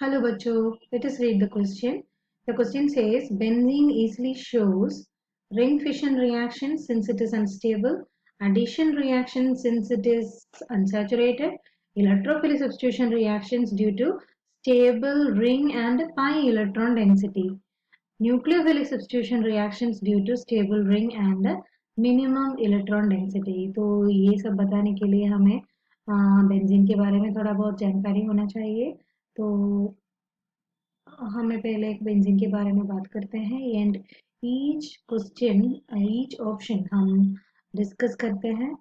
Hello, Bacho. Let us read the question. The question says benzene easily shows ring fission reaction since it is unstable, addition reaction since it is unsaturated, electrophilic substitution reactions due to stable ring and pi electron density, nucleophilic substitution reactions due to stable ring and minimum electron density. तो ये सब बताने के लिए हमें benzene के बारे में थोड़ा बहुत जानकारी होना चाहिए. तो हमें पहले एक बेंजीन के बारे में बात करते हैं and each question each option हम डिस्कस करते हैं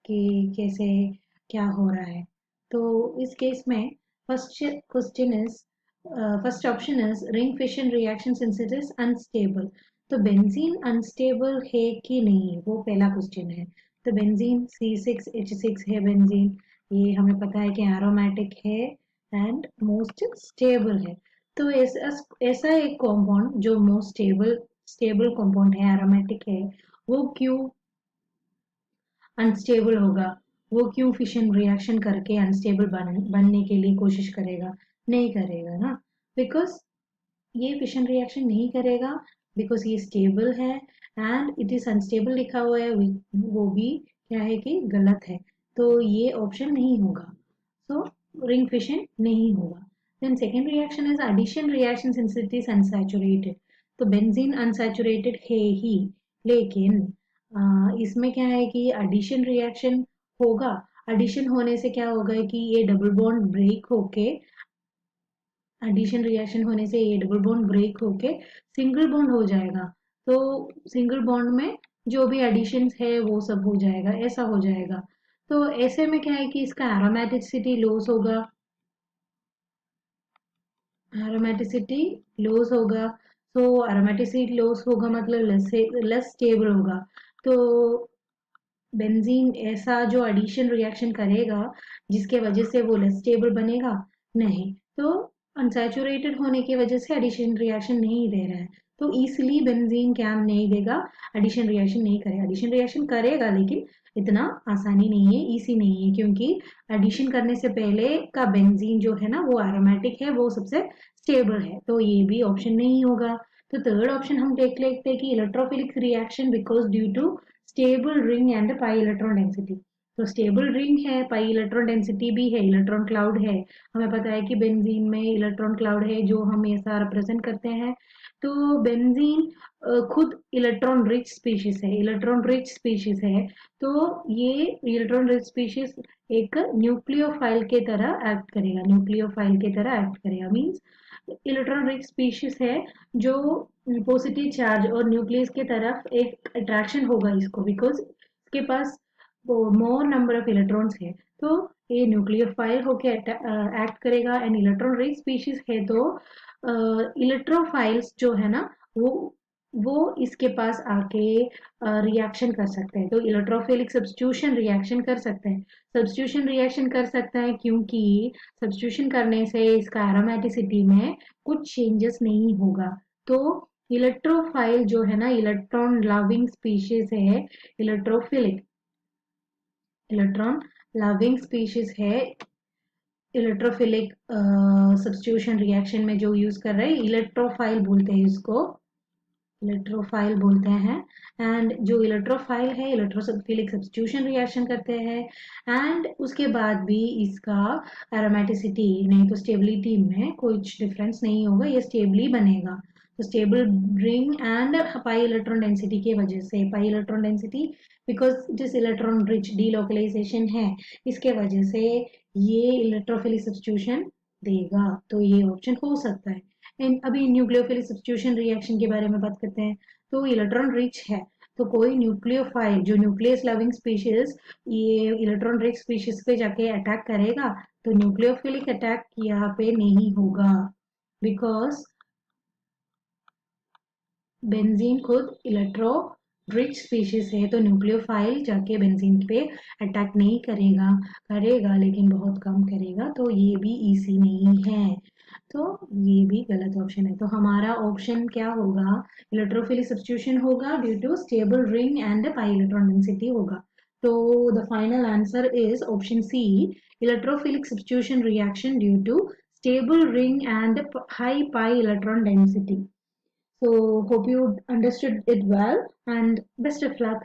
कि कैसे क्या हो रहा है. तो इस केस में first question is first option is ring fission reaction since it is unstable. तो बेंजीन अनस्टेबल है कि नहीं, वो पहला क्वेश्चन है. तो बेंजीन C6H6 है. बेंजीन ये हमें पता है कि एरोमेटिक है एंड मोस्ट स्टेबल है. तो ऐसा एक कंपाउंड जो मोस्ट स्टेबल कंपाउंड है, एरोमेटिक है, वो क्यों अनस्टेबल होगा? वो क्यों फिशन रिएक्शन करके अनस्टेबल बनने के लिए कोशिश करेगा? नहीं करेगा ना, बिकॉज ये फिशन रिएक्शन नहीं करेगा, बिकॉज ये स्टेबल है एंड इट इज अनस्टेबल लिखा हुआ है, वो भी क्या है कि गलत है. तो ये ऑप्शन नहीं होगा. सो रिंग फिशन नहीं होगा. Then second reaction is addition reaction since it is unsaturated. तो बेंजीन अनसैचुरेटेड है ही, लेकिन इसमें क्या है कि एडिशन रिएक्शन होगा. एडिशन होने से क्या होगा कि ये डबल बॉन्ड ब्रेक होके एडिशन रिएक्शन होने से ये डबल बॉन्ड ब्रेक होके सिंगल बॉन्ड हो जाएगा. तो सिंगल बॉन्ड में जो भी एडिशंस है वो सब हो जाएगा, ऐसा हो जाएगा. तो ऐसे में क्या है कि इसका एरोमेटिसिटी लॉस होगा. एरोमेटिसिटी लॉस होगा. सो एरोमेटिसिटी लॉस होगा मतलब लेस स्टेबल होगा. तो बेंजीन ऐसा जो एडिशन रिएक्शन करेगा जिसके वजह से वो लेस स्टेबल बनेगा नहीं. तो अनसैचुरेटेड होने की वजह से एडिशन रिएक्शन नहीं दे रहा है. तो इसलिए बेंजीन क्या नहीं देगा, एडिशन रिएक्शन नहीं करेगा. एडिशन रिएक्शन करेगा लेकिन इतना आसानी नहीं है, इजी नहीं है, क्योंकि एडिशन करने से पहले का बेंजीन जो है ना वो एरोमेटिक है, वो सबसे स्टेबल है. तो ये भी ऑप्शन नहीं होगा. तो थर्ड ऑप्शन हम देख लेते हैं कि electrophilic reaction because due to stable ring and pi electron density. तो स्टेबल रिंग है, पाई इलेक्ट्रॉन डेंसिटी भी है, इलेक्ट्रॉन क्लाउड है. हमें पता है कि बेंजीन में इलेक्ट्रॉन क्लाउड है जो हम ऐसा रिप्रेजेंट करते हैं. तो बेंजीन खुद इलेक्ट्रॉन रिच स्पीशीज है, इलेक्ट्रॉन रिच स्पीशीज है. तो ये इलेक्ट्रॉन रिच स्पीशीज एक न्यूक्लियोफाइल के तरह एक्ट करेगा, न्यूक्लियोफाइल के तरह एक्ट करेगा. मीन्स इलेक्ट्रॉन रिच स्पीशीज है जो पॉजिटिव चार्ज और न्यूक्लियस के तरफ एक अट्रैक्शन होगा इसको, बिकॉज इसके पास मोर नंबर ऑफ इलेक्ट्रॉन्स है. तो ये न्यूक्लियोफाइल होके एक्ट करेगा. एंड इलेक्ट्रॉन रिच स्पीशीज है तो इलेक्ट्रोफाइल्स जो है ना वो इसके पास आके रिएक्शन कर सकते हैं. तो इलेक्ट्रोफिलिक सब्स्टिट्यूशन रिएक्शन कर सकते हैं. सब्स्टिट्यूशन रिएक्शन कर सकता है क्योंकि सब्स्टिट्यूशन करने से इसका एरोमेटिसिटी में कुछ चेंजेस नहीं होगा. तो इलेक्ट्रोफाइल जो है ना, इलेक्ट्रॉन लविंग स्पीशीज है, इलेक्ट्रोफिलिक इलेक्ट्रॉन लविंग स्पीशीज है. इलेक्ट्रोफिलिक सब्स्टिट्यूशन रिएक्शन में जो यूज कर रहे हैं इलेक्ट्रोफाइल बोलते हैं, इसको इलेक्ट्रोफाइल बोलते हैं. एंड जो इलेक्ट्रोफाइल है इलेक्ट्रोफिलिक सब्स्टिट्यूशन रिएक्शन करते हैं. एंड उसके बाद भी इसका एरोमेटिसिटी नहीं तो स्टेबिलिटी में कुछ डिफरेंस नहीं होगा, ये स्टेबली बनेगा. तो stable ring and pi electron density की वजह से, pi electron density because it is electron rich delocalization है, इसके वजह से ये इलेक्ट्रोफिलिक सब्स्टिट्यूशन देगा. तो ये ऑप्शन हो सकता है. एंड अभी न्यूक्लियोफिलिक सब्स्टिट्यूशन रिएक्शन के बारे में बात करते हैं. तो इलेक्ट्रॉन रिच है, तो कोई न्यूक्लियोफाइल जो न्यूक्लियस लविंग स्पीशीज ये इलेक्ट्रॉन रिच स्पीशीज पे जाके अटैक करेगा. तो न्यूक्लियोफिलिक अटैक यहाँ पे नहीं होगा, बिकॉज बेंजीन खुद इलेक्ट्रो रिच स्पीशीज है. तो न्यूक्लियोफाइल जाके बेंजीन पे अटैक नहीं करेगा, करेगा लेकिन बहुत कम करेगा. तो ये भी इजी नहीं है. तो ये भी गलत ऑप्शन है. तो हमारा ऑप्शन क्या होगा, इलेक्ट्रोफिलिक सब्स्टिट्यूशन होगा due to stable ring and pi electron density होगा. तो the final answer is option C, electrophilic substitution reaction due to stable ring and a high pi electron density. So hope you understood it well and best of luck.